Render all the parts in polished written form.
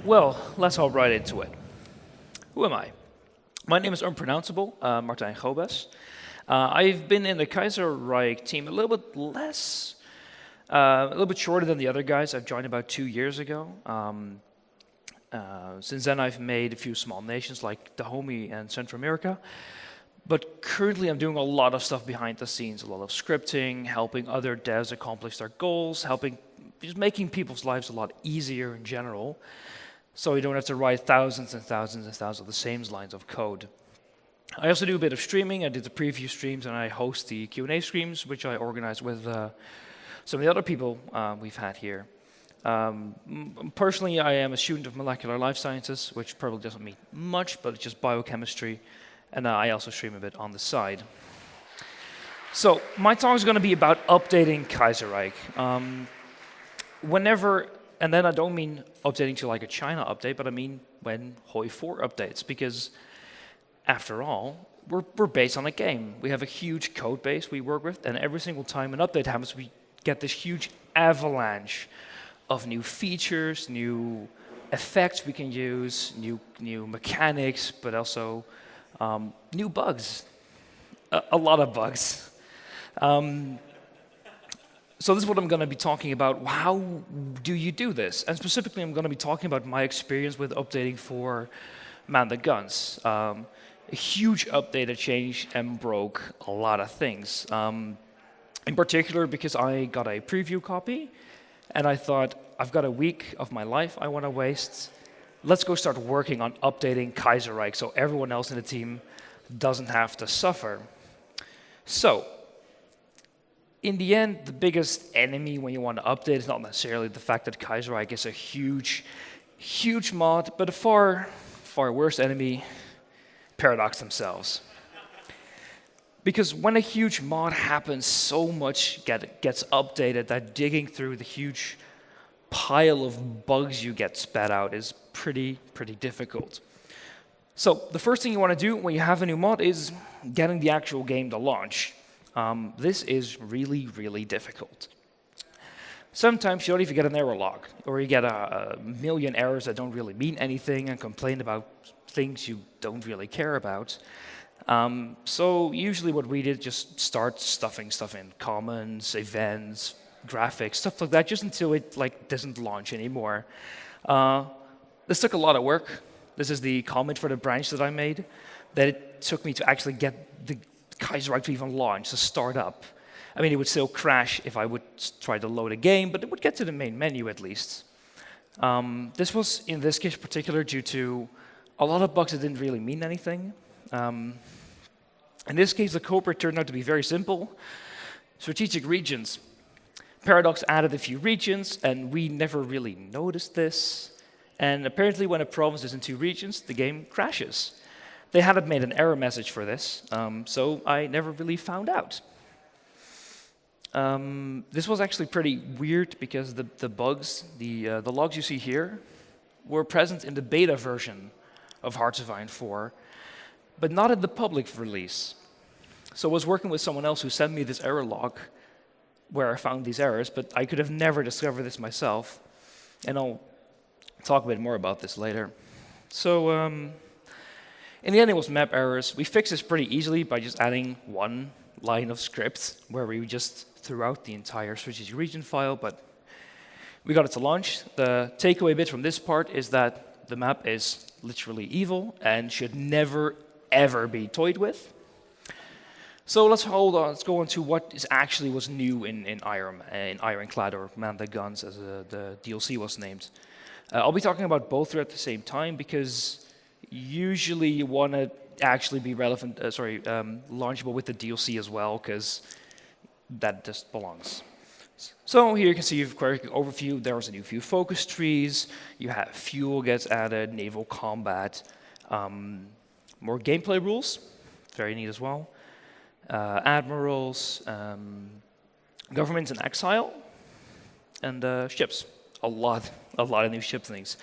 Well, let's hop right into it. Who am I? My name is unpronounceable, Martijn Gobes. I've been in the Kaiserreich team a little bit less, a little bit shorter than the other guys. I've joined about 2 years ago. Since then, I've made a few small nations like Dahomey and Central America. But currently, I'm doing a lot of stuff behind the scenes, a lot of scripting, helping other devs accomplish their goals, just making people's lives a lot easier in general, so you don't have to write thousands and thousands and thousands of the same lines of code. I also do a bit of streaming. I did the preview streams, and I host the Q&A streams, which I organize with some of the other people we've had here. Personally, I am a student of molecular life sciences, which probably doesn't mean much, but it's just biochemistry, and I also stream a bit on the side. So my talk is going to be about updating Kaiserreich. And then I don't mean updating to like a China update, but I mean when HOI4 updates, because after all, we're based on a game. We have a huge code base we work with, and every single time an update happens, we get this huge avalanche of new features, new effects we can use, new mechanics, but also new bugs. A lot of bugs. So this is what I'm going to be talking about. How do you do this? And specifically, I'm going to be talking about my experience with updating for Man the Guns. A huge update that changed and broke a lot of things. In particular, because I got a preview copy, and I thought, I've got a week of my life I want to waste. Let's go start working on updating Kaiserreich so everyone else in the team doesn't have to suffer. So, in the end, the biggest enemy when you want to update is not necessarily the fact that Kaiserreich is a huge, huge mod, but a far, far worse enemy, Paradox themselves. Because when a huge mod happens, so much gets updated that digging through the huge pile of bugs you get spat out is pretty difficult. So the first thing you want to do when you have a new mod is getting the actual game to launch. This is really difficult. Sometimes you don't even get an error log, or you get a million errors that don't really mean anything and complain about things you don't really care about. So usually what we did, just start stuffing stuff in, commons, events, graphics, stuff like that, just until it doesn't launch anymore. This took a lot of work. This is the comment for the branch that I made, that it took me to actually get the Kaiserreich to even launch, to start up. I mean, it would still crash if I would try to load a game, but it would get to the main menu at least. This was, in this case in particular, due to a lot of bugs that didn't really mean anything. In this case, the culprit turned out to be very simple. Strategic regions. Paradox added a few regions, and we never really noticed this. And apparently when a province is in 2 regions, the game crashes. They hadn't made an error message for this, so I never really found out. This was actually pretty weird because the bugs, the logs you see here, were present in the beta version of Hearts of Iron 4, but not in the public release. So I was working with someone else who sent me this error log where I found these errors, but I could have never discovered this myself. And I'll talk a bit more about this later. So, in the end, it was map errors. We fixed this pretty easily by just adding one line of script where we just threw out the entire strategic region file, but we got it to launch. The takeaway bit from this part is that the map is literally evil and should never, ever be toyed with. So let's go on to what actually was new in Ironclad, or Man the Guns, as the DLC was named. I'll be talking about both at the same time because usually you want to actually be launchable with the DLC as well, because that just belongs. So here you can see a very quick overview. There was a new few focus trees. You have fuel gets added, Naval Combat, more gameplay rules, very neat as well. Admirals, governments in exile, and ships. A lot of new ship things.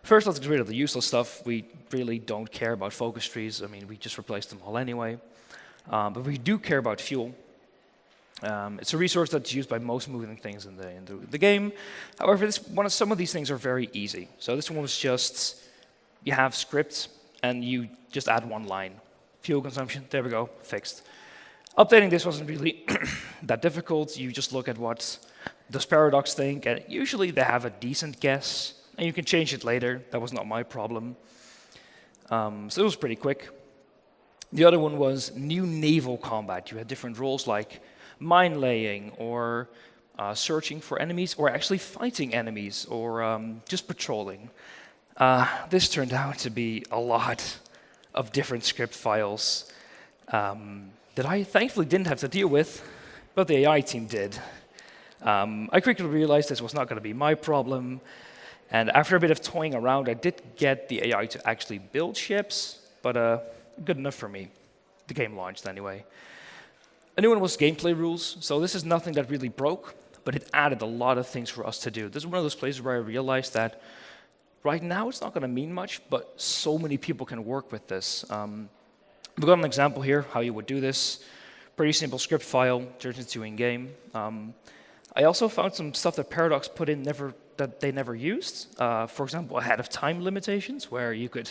First, let's get rid of the useless stuff. We really don't care about focus trees. I mean, we just replaced them all anyway. But we do care about fuel. It's a resource that's used by most moving things in the game. However, some of these things are very easy. So this one was just, you have scripts, and you just add one line. Fuel consumption, there we go, fixed. Updating this wasn't really that difficult. You just look at what does Paradox think, and usually they have a decent guess, and you can change it later. That was not my problem. So it was pretty quick. The other one was new naval combat. You had different roles like mine laying, or searching for enemies, or actually fighting enemies, or just patrolling. This turned out to be a lot of different script files that I thankfully didn't have to deal with, but the AI team did. I quickly realized this was not going to be my problem, and after a bit of toying around, I did get the AI to actually build ships, but good enough for me. The game launched anyway. A new one was gameplay rules. So this is nothing that really broke, but it added a lot of things for us to do. This is one of those places where I realized that right now it's not going to mean much, but so many people can work with this. We've got an example here, how you would do this. Pretty simple script file, turns into in-game. I also found some stuff that Paradox put in that they never used. For example, ahead of time limitations, where you could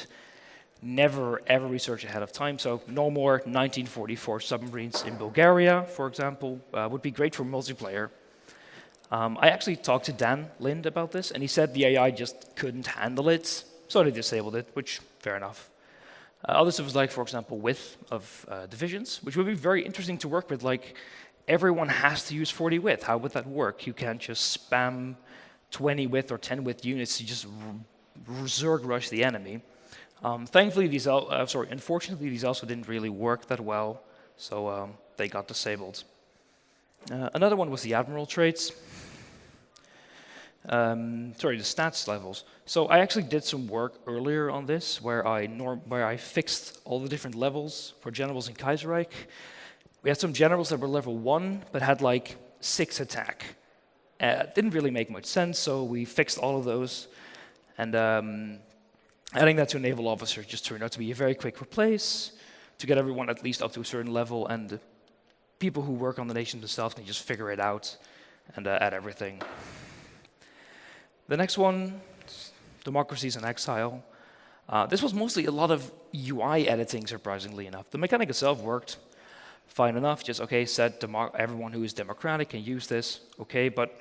never ever research ahead of time. So no more 1944 submarines in Bulgaria, for example, would be great for multiplayer. I actually talked to Dan Lind about this, and he said the AI just couldn't handle it, so they disabled it, which, fair enough. Other stuff was like, for example, width of divisions, which would be very interesting to work with. Like, everyone has to use 40 width. How would that work? You can't just spam 20 width or 10 width units to just zerg rush the enemy. Unfortunately, these also didn't really work that well, so they got disabled. Another one was the admiral traits. The stats levels. So I actually did some work earlier on this, where I fixed all the different levels for generals in Kaiserreich. We had some generals that were level 1, but had like 6 attack. Didn't really make much sense, so we fixed all of those. And adding that to a naval officer just turned out to be a very quick replace to get everyone at least up to a certain level, and people who work on the nation themselves can just figure it out and add everything. The next one, Democracies and Exile. This was mostly a lot of UI editing, surprisingly enough. The mechanic itself worked fine enough, just okay, everyone who is democratic can use this, okay, but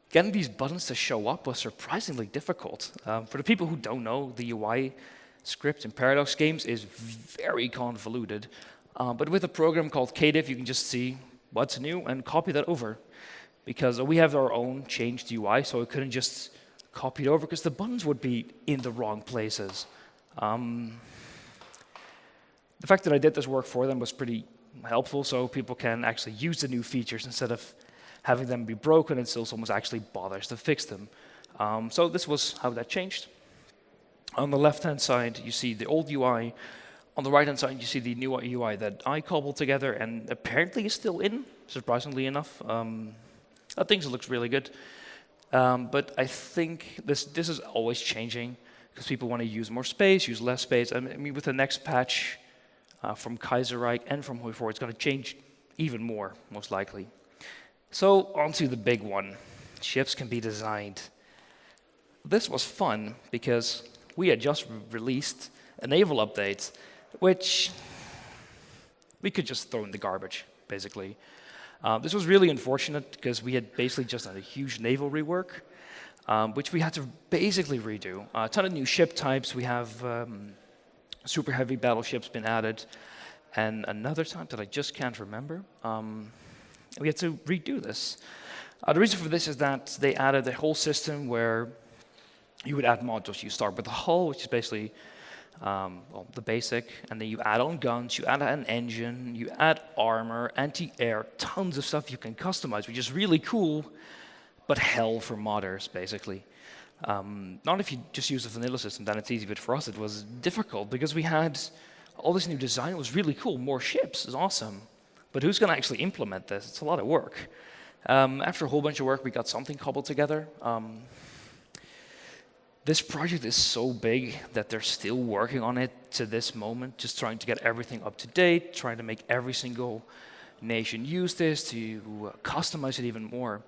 getting these buttons to show up was surprisingly difficult. For the people who don't know, the UI script in Paradox games is very convoluted. But with a program called KDiff, you can just see what's new and copy that over. Because we have our own changed UI, so I couldn't just copy it over, because the buttons would be in the wrong places. The fact that I did this work for them was pretty helpful, so people can actually use the new features instead of having them be broken until someone actually bothers to fix them. So this was how that changed. On the left-hand side, you see the old UI. On the right-hand side, you see the new UI that I cobbled together and apparently is still in, surprisingly enough. I think it looks really good. But I think this is always changing, because people want to use more space, use less space. I mean, with the next patch from Kaiserreich and from HOI4, it's going to change even more, most likely. So, on to the big one. Ships can be designed. This was fun, because we had just released a naval update, which we could just throw in the garbage, basically. This was really unfortunate, because we had basically just done a huge naval rework, which we had to basically redo. A ton of new ship types. We have super heavy battleships been added, and another type that I just can't remember. We had to redo this. The reason for this is that they added a whole system where you would add modules. You start with the hull, which is basically the basic, and then you add on guns, you add an engine, you add armor, anti-air, tons of stuff you can customize, which is really cool, but hell for modders, basically. Not if you just use the vanilla system, then it's easy, but for us it was difficult, because we had all this new design. It was really cool, more ships, is awesome. But who's going to actually implement this? It's a lot of work. After a whole bunch of work, we got something cobbled together. This project is so big that they're still working on it to this moment, just trying to get everything up to date, trying to make every single nation use this to customize it even more.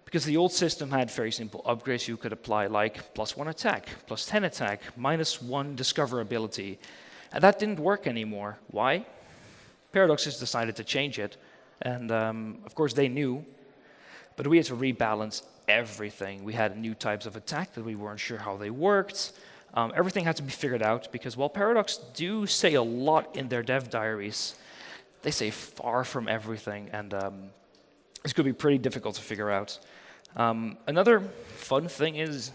Because the old system had very simple upgrades you could apply, like +1 attack, +10 attack, -1 discoverability. And that didn't work anymore. Why? Paradoxes decided to change it. And of course they knew, but we had to rebalance everything. We had new types of attack that we weren't sure how they worked. Everything had to be figured out because while Paradox do say a lot in their dev diaries, they say far from everything, and this could be pretty difficult to figure out. Another fun thing is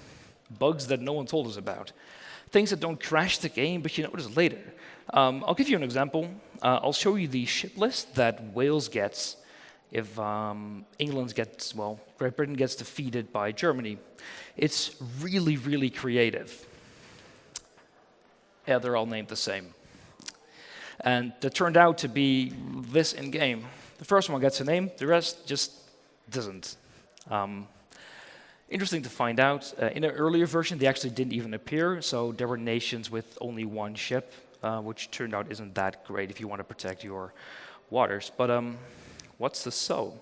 bugs that no one told us about. Things that don't crash the game, but you notice later. I'll give you an example. I'll show you the ship list that Wales gets if Great Britain gets defeated by Germany. It's really, really creative. Yeah, they're all named the same. And that turned out to be this in-game. The first one gets a name, the rest just doesn't. Interesting to find out. In an earlier version, they actually didn't even appear, so there were nations with only one ship, which turned out isn't that great if you want to protect your waters. But what's the so?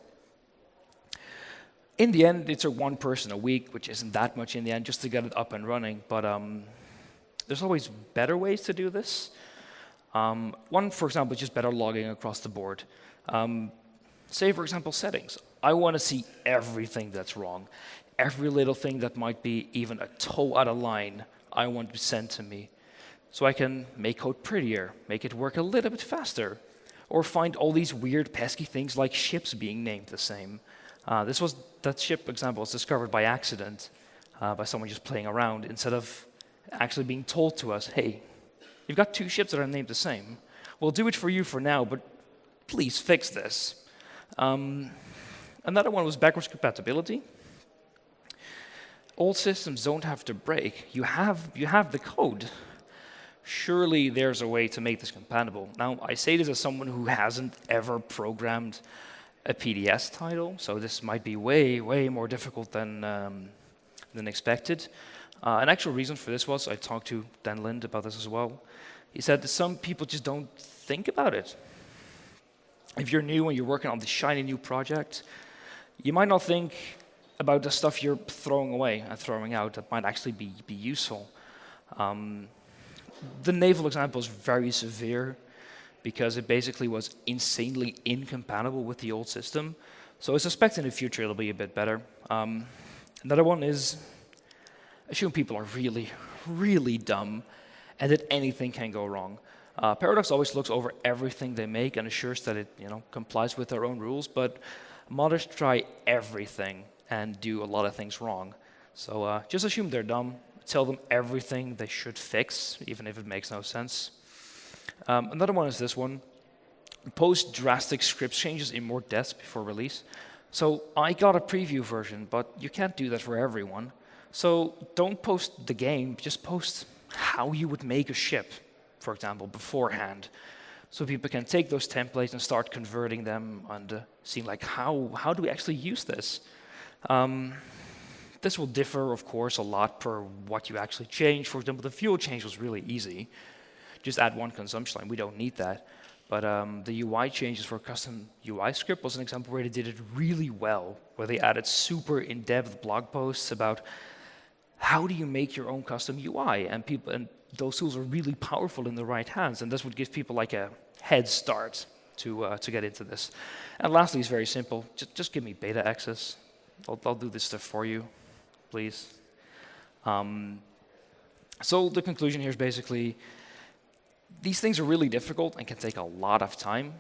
In the end, it's a 1 person a week, which isn't that much in the end, just to get it up and running. But there's always better ways to do this. One, for example, is just better logging across the board. Say, for example, settings. I want to see everything that's wrong. Every little thing that might be even a toe out of line, I want to be sent to me. So I can make code prettier, make it work a little bit faster, or find all these weird, pesky things like ships being named the same. That ship example was discovered by accident, by someone just playing around, instead of actually being told to us, hey, you've got 2 ships that are named the same. We'll do it for you for now, but please fix this. Another one was backwards-compatibility. Old systems don't have to break. You have the code. Surely there's a way to make this compatible. Now, I say this as someone who hasn't ever programmed a PDS title, so this might be way, way more difficult than expected. An actual reason for this was, I talked to Dan Lind about this as well. He said that some people just don't think about it. If you're new and you're working on this shiny new project, you might not think about the stuff you're throwing away and throwing out that might actually be useful. The naval example is very severe because it basically was insanely incompatible with the old system. So I suspect in the future it'll be a bit better. Another one is, assume people are really, really dumb and that anything can go wrong. Paradox always looks over everything they make and assures that it complies with their own rules, but modders try everything and do a lot of things wrong. So just assume they're dumb, tell them everything they should fix, even if it makes no sense. Another one is this one. Post drastic script changes in more depth before release. So I got a preview version, but you can't do that for everyone. So don't post the game, just post how you would make a ship, for example, beforehand. So people can take those templates and start converting them and seeing like, how do we actually use this? This will differ, of course, a lot per what you actually change. For example, the fuel change was really easy. Just add 1 consumption line. We don't need that. But the UI changes for a custom UI script was an example where they did it really well, where they added super in-depth blog posts about how do you make your own custom UI, and those tools are really powerful in the right hands, and this would give people like a head start to get into this. And lastly, it's very simple. Just give me beta access. I'll do this stuff for you, please. So the conclusion here is basically, these things are really difficult and can take a lot of time,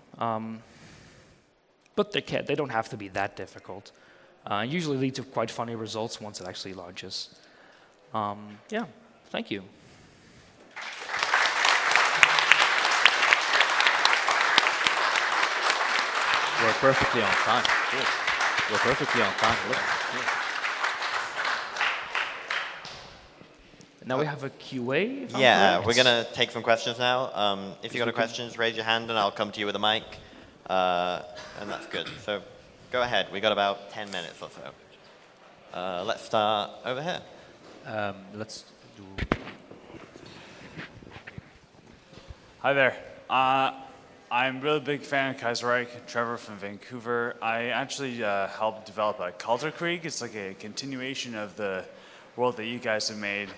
but they don't have to be that difficult. Usually lead to quite funny results once it actually launches. Yeah, thank you. We're perfectly on time. Cool. We're perfectly on time. Look. Cool. Now we have a QA. Yeah, we're going to take some questions now. If you've got a question, just raise your hand and I'll come to you with a mic. And that's good. So go ahead. We've got about 10 minutes or so. Let's start over here. Let's do. Hi there. I'm a really big fan of Kaiserreich. Trevor from Vancouver. I actually helped develop a Kaiserreich. It's like a continuation of the world that you guys have made,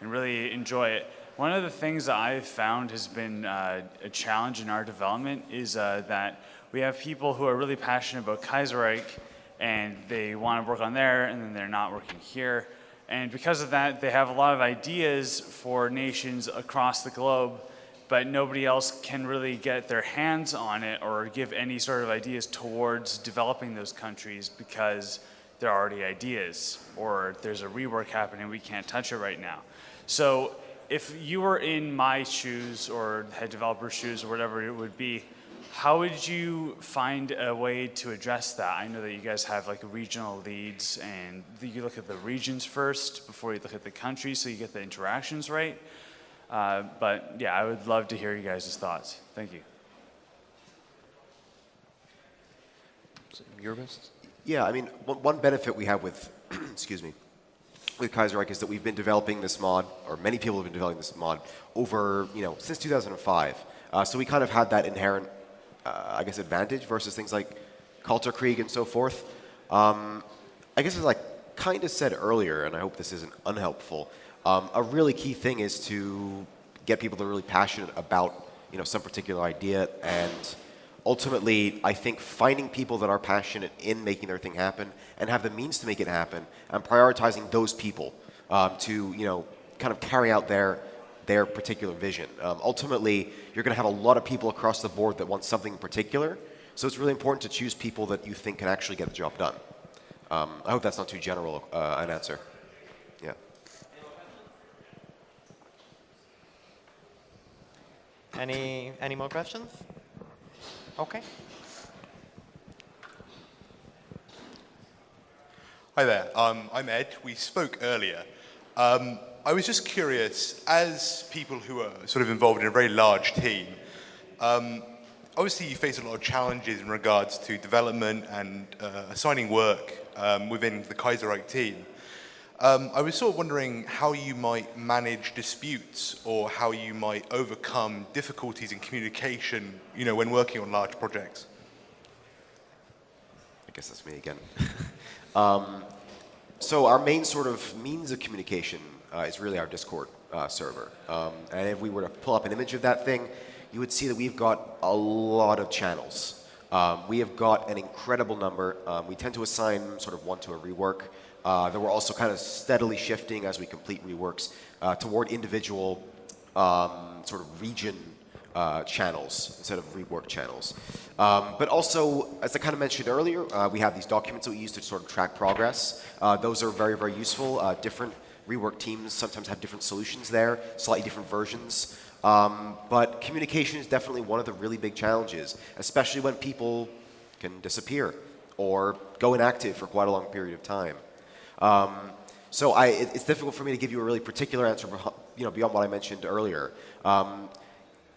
and really enjoy it. One of the things that I've found has been a challenge in our development is that we have people who are really passionate about Kaiserreich, and they want to work on there, and then they're not working here. And because of that, they have a lot of ideas for nations across the globe, but nobody else can really get their hands on it or give any sort of ideas towards developing those countries because they're already ideas, or there's a rework happening, we can't touch it right now. So if you were in my shoes or head developer's shoes or whatever it would be, how would you find a way to address that? I know that you guys have like regional leads, and you look at the regions first before you look at the countries, so you get the interactions right. But yeah, I would love to hear you guys' thoughts. Thank you. Your best? Yeah, I mean, one benefit we have with, excuse me, with Kaiserreich is that we've been developing this mod, or many people have been developing this mod over, since 2005. So we kind of had that inherent, I guess, advantage versus things like Kulturkrieg and so forth. I guess as I kind of said earlier, and I hope this isn't unhelpful, a really key thing is to get people that are really passionate about, some particular idea, and ultimately, I think finding people that are passionate in making their thing happen and have the means to make it happen, and prioritizing those people to, kind of carry out their particular vision. Ultimately, you're going to have a lot of people across the board that want something in particular, so it's really important to choose people that you think can actually get the job done. I hope that's not too general an answer. Yeah. Any more questions? Okay. Hi there, I'm Ed. We spoke earlier. I was just curious, as people who are sort of involved in a very large team, obviously you face a lot of challenges in regards to development and assigning work within the Kaiserreich team. I was sort of wondering how you might manage disputes or how you might overcome difficulties in communication, when working on large projects. I guess that's me again. So our main sort of means of communication is really our Discord server. And if we were to pull up an image of that thing, you would see that we've got a lot of channels. We have got an incredible number. We tend to assign sort of one to a rework. That we're also kind of steadily shifting as we complete reworks toward individual sort of region channels instead of rework channels. But also, as I kind of mentioned earlier, we have these documents that we use to sort of track progress. Those are very, very useful. Different rework teams sometimes have different solutions there, slightly different versions. But communication is definitely one of the really big challenges, especially when people can disappear or go inactive for quite a long period of time. So it's difficult for me to give you a really particular answer, beyond what I mentioned earlier.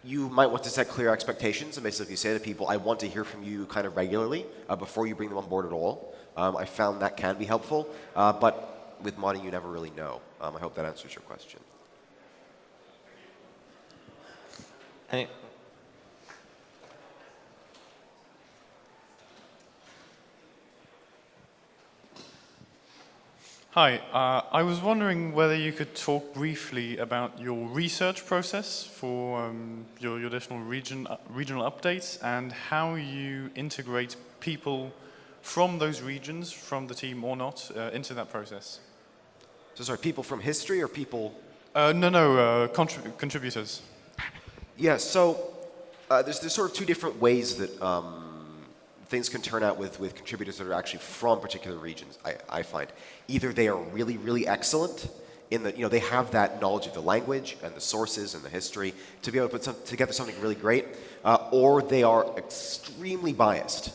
You might want to set clear expectations and basically say to people, I want to hear from you kind of regularly before you bring them on board at all. I found that can be helpful, but with modding, you never really know. I hope that answers your question. Hi, I was wondering whether you could talk briefly about your research process for your additional regional updates and how you integrate people from those regions, from the team or not, into that process. So sorry, people from history or people? Contributors. Yeah, so there's sort of two different ways that things can turn out with contributors that are actually from particular regions, I find. Either they are really, really excellent in that, they have that knowledge of the language and the sources and the history to be able to put together something really great, or they are extremely biased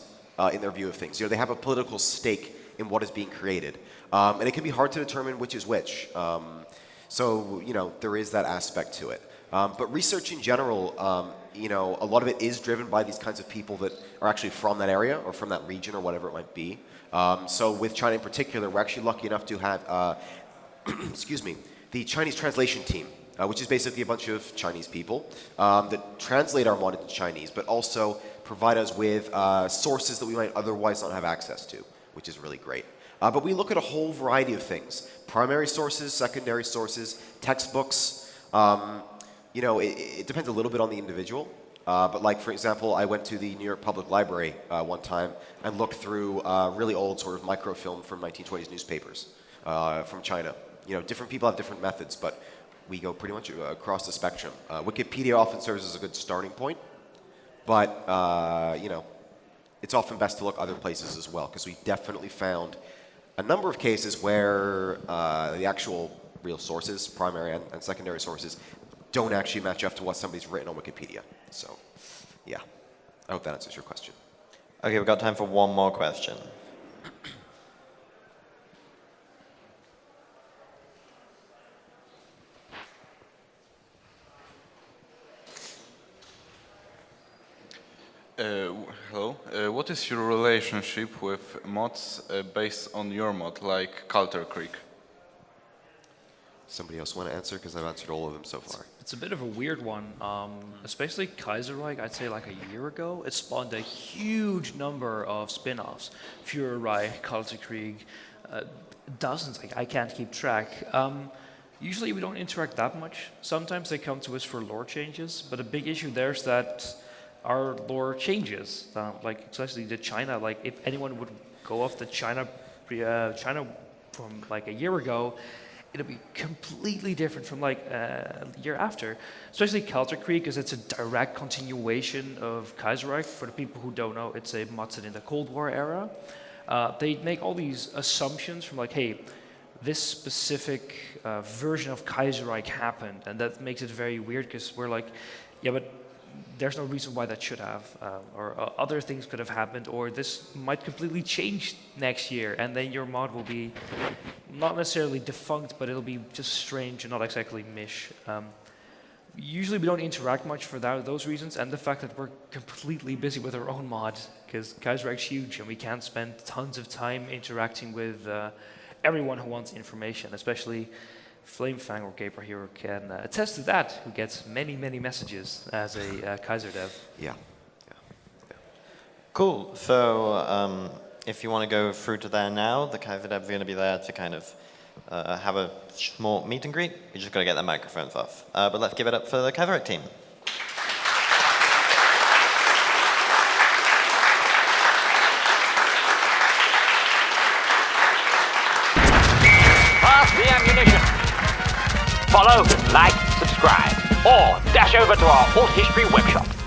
in their view of things. They have a political stake in what is being created. And it can be hard to determine which is which. So, there is that aspect to it. But research in general, a lot of it is driven by these kinds of people that are actually from that area or from that region or whatever it might be. So with China in particular, we're actually lucky enough to have, excuse me, the Chinese translation team which is basically a bunch of Chinese people that translate our mod into Chinese, but also provide us with sources that we might otherwise not have access to, which is really great. But we look at a whole variety of things: primary sources, secondary sources, textbooks. It depends a little bit on the individual. But like, for example, I went to the New York Public Library one time and looked through really old sort of microfilm from 1920s newspapers from China. Different people have different methods, but we go pretty much across the spectrum. Wikipedia often serves as a good starting point, but it's often best to look other places as well, because we definitely found a number of cases where the actual real sources, primary and secondary sources, don't actually match up to what somebody's written on Wikipedia. So, yeah, I hope that answers your question. Okay, we've got time for one more question. Hello. What is your relationship with mods based on your mod, like Culture Creek? Somebody else want to answer? Because I've answered all of them so far. It's a bit of a weird one, especially Kaiserreich. I'd say like a year ago, it spawned a huge number of spin-offs. Führerreich, Kulturkrieg, dozens. I can't keep track. Usually we don't interact that much. Sometimes they come to us for lore changes, but a big issue there is that our lore changes. Like especially the China. Like if anyone would go off the China from like a year ago, it'll be completely different from like a year after. Especially Kulturkrieg, because it's a direct continuation of Kaiserreich. For the people who don't know, it's a mod set in the Cold War era. They make all these assumptions from like, hey, this specific version of Kaiserreich happened, and that makes it very weird because we're like, yeah, but there's no reason why that should have, or other things could have happened, or this might completely change next year, and then your mod will be not necessarily defunct, but it'll be just strange and not exactly mish. Usually we don't interact much for those reasons, and the fact that we're completely busy with our own mod, because Kaiserreich's huge, and we can't spend tons of time interacting with everyone who wants information, especially Flamefang or Gaper Hero can attest to that, who gets many, many messages as a Kaiser dev. Yeah. Cool. So if you want to go through to there now, the Kaiser devs are going to be there to kind of have a small meet and greet. You just got to get their microphones off. But let's give it up for the Kaiserreich team. Pass the ammunition. Follow, like, subscribe, or dash over to our Alt History webshop.